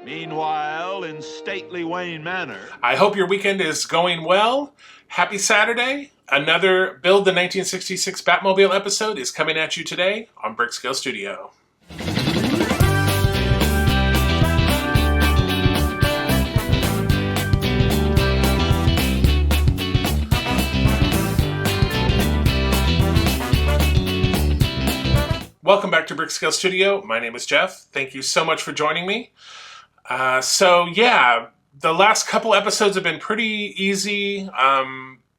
Meanwhile, in stately Wayne Manor. I hope your weekend is going well. Happy Saturday. Another Build the 1966 Batmobile episode is coming at you today on Brickscale Studio. Welcome back to Brickscale Studio. My name is Jeff. Thank you so much for joining me. The last couple episodes have been pretty easy,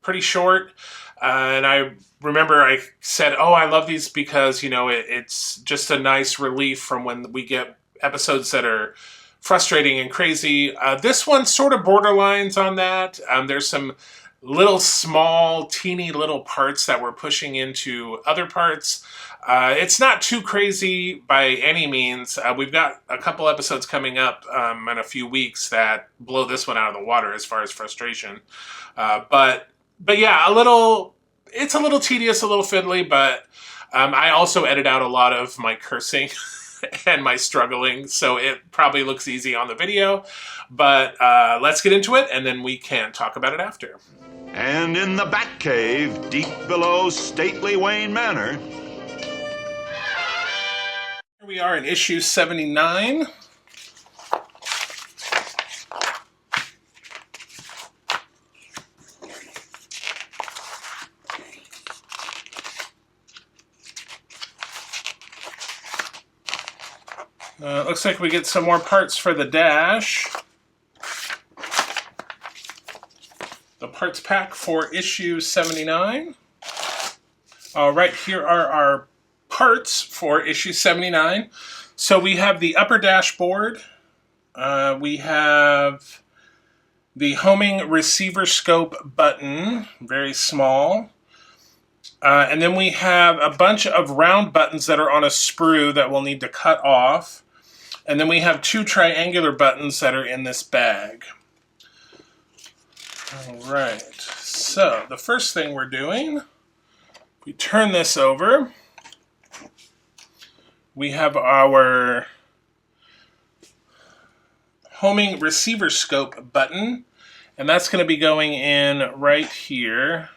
pretty short. And I remember I said, I love these because, it's just a nice relief from when we get episodes that are frustrating and crazy. This one sort of borderlines on that. There's some little small, teeny little parts that we're pushing into other parts. It's not too crazy by any means. We've got a couple episodes coming up in a few weeks that blow this one out of the water as far as frustration. But yeah, it's a little tedious, a little fiddly, but I also edit out a lot of my cursing and my struggling, so it probably looks easy on the video. But let's get into it, and then we can talk about it after. And in the Batcave, deep below stately Wayne Manor. Here we are in issue 79. Looks like we get some more parts for the dash. The parts pack for issue 79. All right, here are our parts for issue 79. So we have the upper dashboard. We have the homing receiver scope button, very small. And then we have a bunch of round buttons that are on a sprue that we'll need to cut off. And then we have two triangular buttons that are in this bag. All right, so the first thing we're doing, we turn this over. We have our homing receiver scope button, and that's going to be going in right here.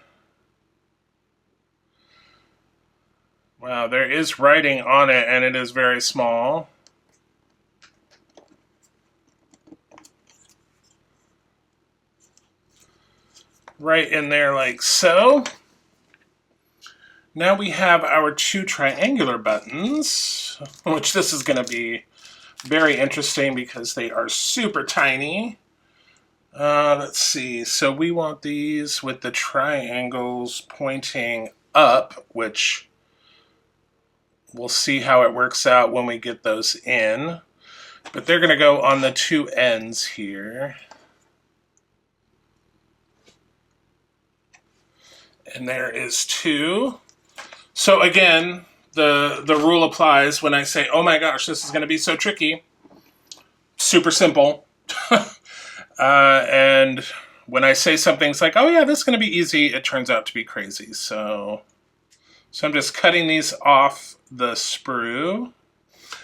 Wow, there is writing on it, and it is very small. Right in there like so. Now we have our two triangular buttons, which this is going to be very interesting because they are super tiny. Let's see, so we want these with the triangles pointing up, which we'll see how it works out when we get those in. But they're going to go on the two ends here. And there is two. So again, the rule applies when I say, oh my gosh, this is going to be so tricky. Super simple. And when I say something's like, oh yeah, this is going to be easy, it turns out to be crazy. So I'm just cutting these off the sprue.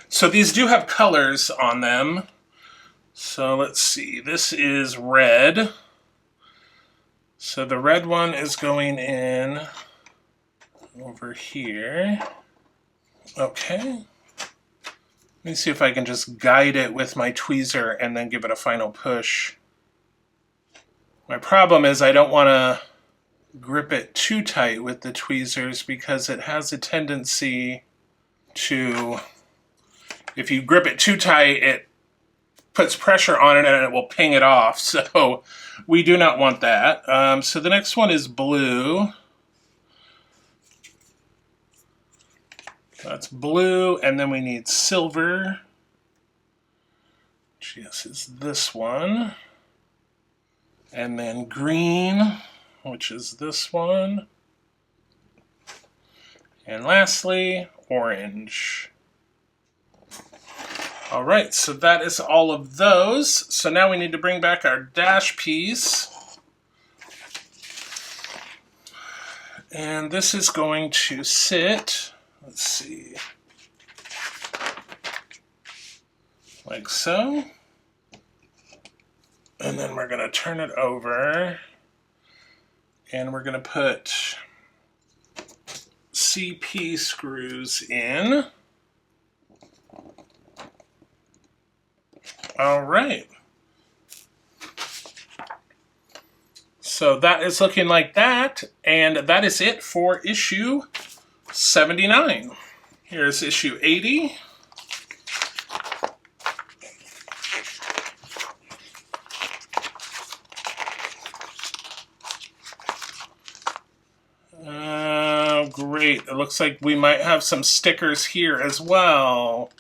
So these do have colors on them. So let's see, this is red. So the red one is going in over here. Okay. Let me see if I can just guide it with my tweezer and then give it a final push. My problem is I don't want to grip it too tight with the tweezers because it has a tendency to, if you grip it too tight, it puts pressure on it and it will ping it off. So we do not want that. So the next one is blue. That's blue, and then we need silver, which yes is this one. And then green, which is this one. And lastly, orange. All right, so that is all of those. So now we need to bring back our dash piece. And this is going to sit, let's see, like so. And then we're going to turn it over. And we're going to put CP screws in. All right. So that is looking like that. And that is it for issue 79. Here's issue 80. Great. It looks like we might have some stickers here as well.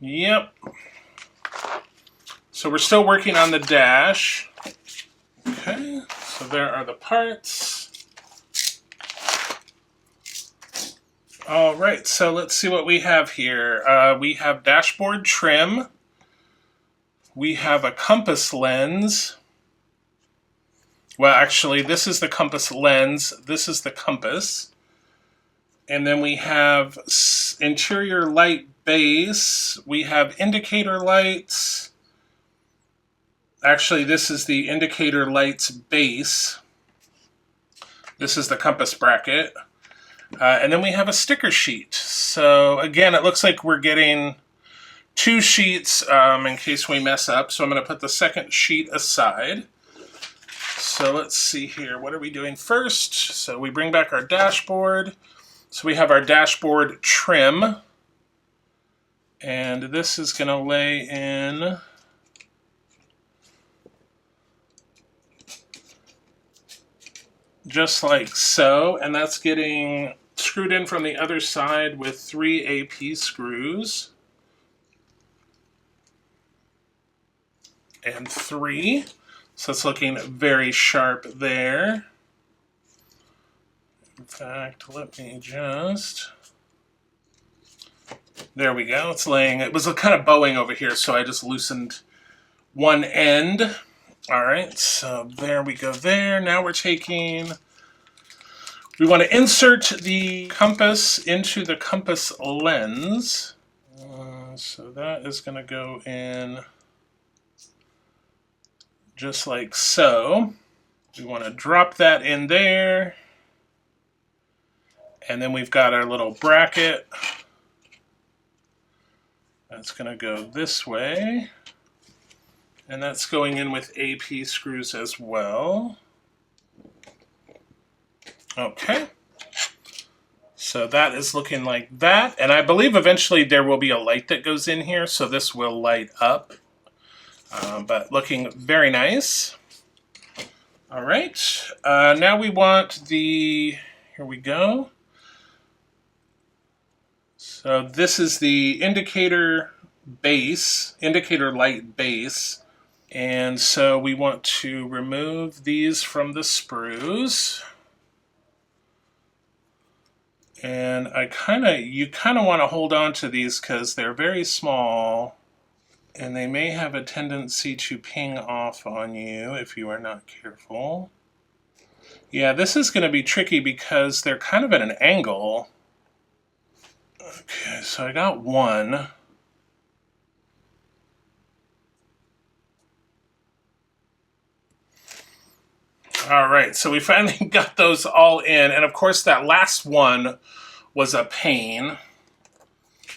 Yep. So we're still working on the dash. Okay, so there are the parts. All right, so let's see what we have here. We have dashboard trim. We have a compass lens. Well, actually, this is the compass lens. This is the compass. And then we have interior light base. We have indicator lights. Actually, this is the indicator lights base. This is the compass bracket. And then we have a sticker sheet. So again, it looks like we're getting 2 sheets in case we mess up. So I'm going to put the second sheet aside. So let's see here. What are we doing first? So we bring back our dashboard. So we have our dashboard trim. And this is going to lay in just like so. And that's getting screwed in from the other side with 3 AP screws. And 3. So it's looking very sharp there. In fact, let me just... There we go. It's laying... It was kind of bowing over here, so I just loosened one end. All right, so there we go there. Now we're taking... We want to insert the compass into the compass lens. So that is going to go in just like so. We want to drop that in there. And then we've got our little bracket. That's going to go this way. And that's going in with AP screws as well. Okay. So that is looking like that. And I believe eventually there will be a light that goes in here, so this will light up. But looking very nice. All right. Now we want the... Here we go. So this is the indicator base, indicator light base. And so we want to remove these from the sprues. And you kind of want to hold on to these because they're very small and they may have a tendency to ping off on you if you are not careful. Yeah, this is going to be tricky because they're kind of at an angle. Okay, so I got one. All right, so we finally got those all in. And of course, that last one was a pain.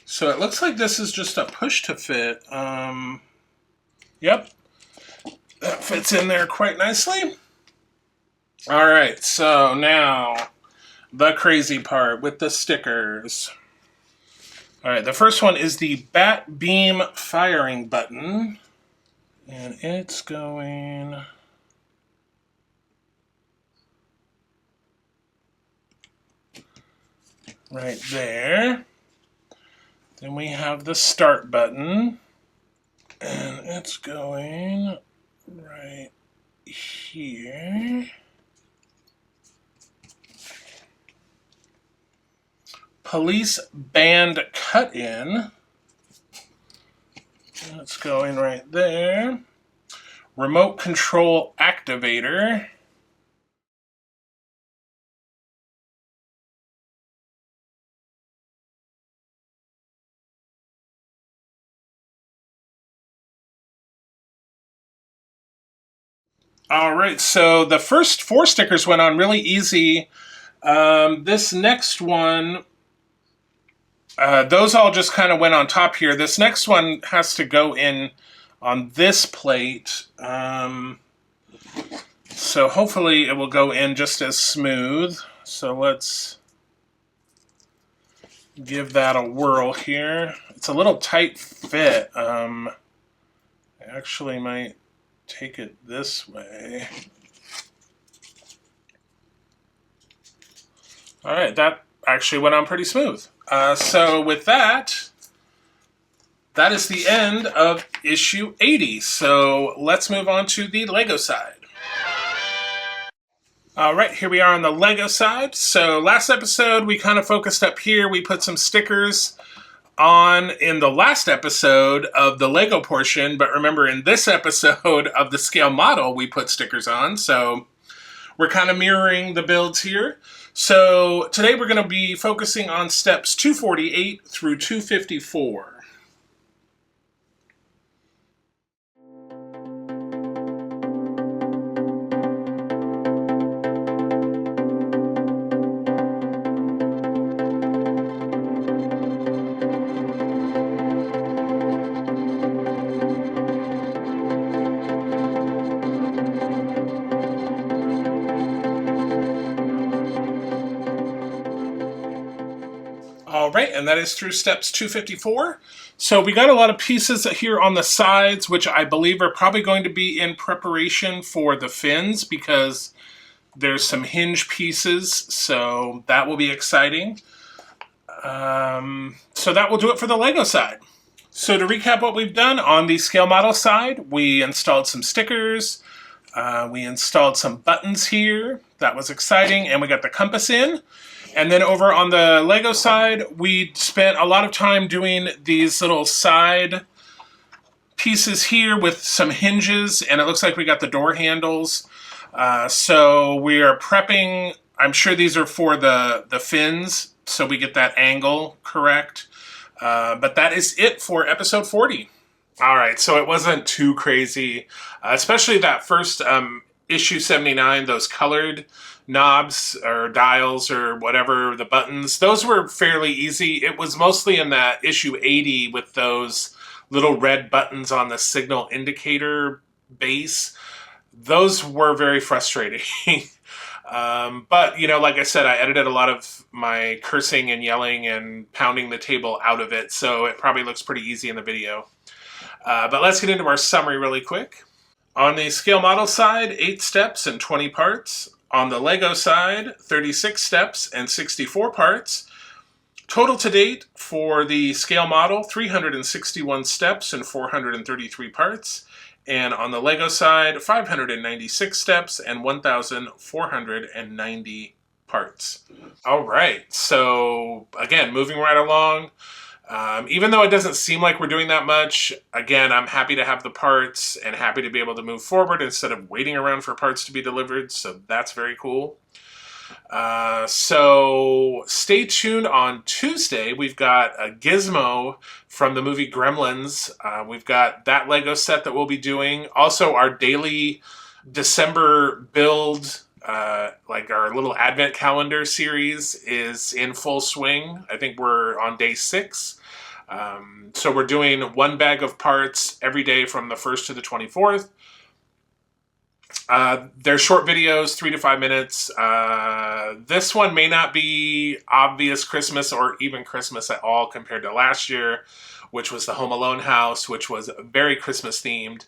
So it looks like this is just a push to fit. Yep, that fits in there quite nicely. All right, so now the crazy part with the stickers. All right, the first one is the Bat Beam firing button. And it's going... right there. Then we have the start button. And it's going right here. Police band cut-in. That's going right there. Remote control activator. All right, so the first 4 stickers went on really easy. This next one, those all just kind of went on top here. This next one has to go in on this plate. So hopefully it will go in just as smooth. So let's give that a whirl here. It's a little tight fit. I actually might take it this way. All right, that actually went on pretty smooth. So with that, that is the end of issue 80. So let's move on to the Lego side. All right, here we are on the Lego side. So last episode, we kind of focused up here. We put some stickers on in the last episode of the Lego portion, but remember in this episode of the scale model, we put stickers on. So we're kind of mirroring the builds here. So today we're going to be focusing on steps 248 through 254. All right, and that is through steps 254. So we got a lot of pieces here on the sides, which I believe are probably going to be in preparation for the fins because there's some hinge pieces, so that will be exciting. So that will do it for the Lego side. So to recap what we've done on the scale model side, we installed some stickers, we installed some buttons here, that was exciting, and we got the compass in. And then over on the Lego side, we spent a lot of time doing these little side pieces here with some hinges, and it looks like we got the door handles. So we are prepping, I'm sure these are for the fins, so we get that angle correct. But that is it for episode 40. All right, so it wasn't too crazy, especially that first issue 79, those colored knobs or dials or whatever, the buttons, those were fairly easy. It was mostly in that issue 80 with those little red buttons on the signal indicator base. Those were very frustrating. But, you know, like I said, I edited a lot of my cursing and yelling and pounding the table out of it, so it probably looks pretty easy in the video. But let's get into our summary really quick. On the scale model side, 8 steps and 20 parts. On the Lego side, 36 steps and 64 parts. Total to date for the scale model, 361 steps and 433 parts. And on the Lego side, 596 steps and 1,490 parts. All right, so again, moving right along. Even though it doesn't seem like we're doing that much, again, I'm happy to have the parts and happy to be able to move forward instead of waiting around for parts to be delivered, so that's very cool. So stay tuned on Tuesday. We've got a gizmo from the movie Gremlins. We've got that Lego set that we'll be doing. Also, our daily December build, like our little advent calendar series, is in full swing. I think we're on day 6. So we're doing 1 bag of parts every day from the 1st to the 24th. They're short videos, 3 to 5 minutes. This one may not be obvious Christmas or even Christmas at all compared to last year, which was the Home Alone house, which was very Christmas themed.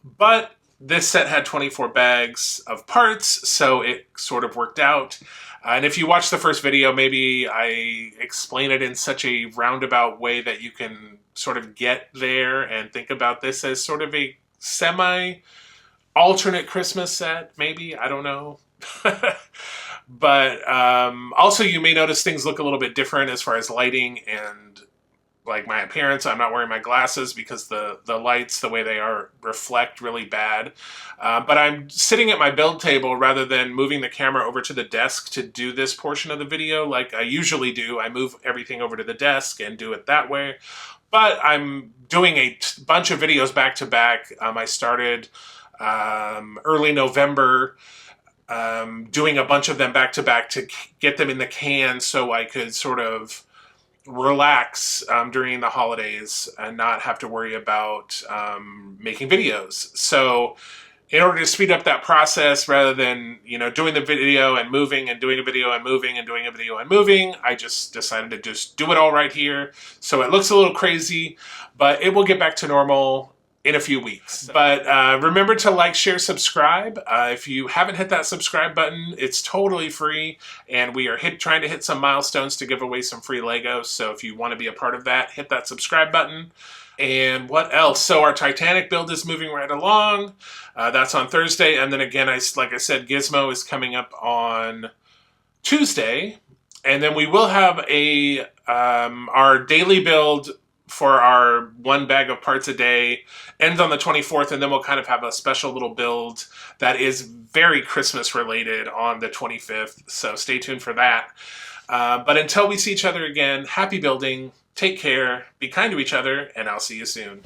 But this set had 24 bags of parts, so it sort of worked out. And if you watch the first video, maybe I explain it in such a roundabout way that you can sort of get there and think about this as sort of a semi-alternate Christmas set, maybe. I don't know. But also you may notice things look a little bit different as far as lighting and like my appearance. I'm not wearing my glasses because the lights, the way they are, reflect really bad. But I'm sitting at my build table rather than moving the camera over to the desk to do this portion of the video like I usually do. I move everything over to the desk and do it that way. But I'm doing a bunch of videos back to back. I started early November, doing a bunch of them back to back to get them in the can so I could sort of relax during the holidays and not have to worry about making videos. So in order to speed up that process, rather than, doing the video and moving and doing a video and moving and doing a video and moving, I just decided to just do it all right here. So it looks a little crazy, but it will get back to normal in a few weeks. But remember to like, share, subscribe. If you haven't hit that subscribe button, it's totally free. And we are trying to hit some milestones to give away some free Legos. So if you want to be a part of that, hit that subscribe button. And what else? So our Titanic build is moving right along. That's on Thursday. And then again, like I said, Gizmo is coming up on Tuesday. And then we will have our daily build for our 1 bag of parts a day ends on the 24th. And then we'll kind of have a special little build that is very Christmas related on the 25th. So stay tuned for that. But until we see each other again, happy building. Take care, be kind to each other, and I'll see you soon.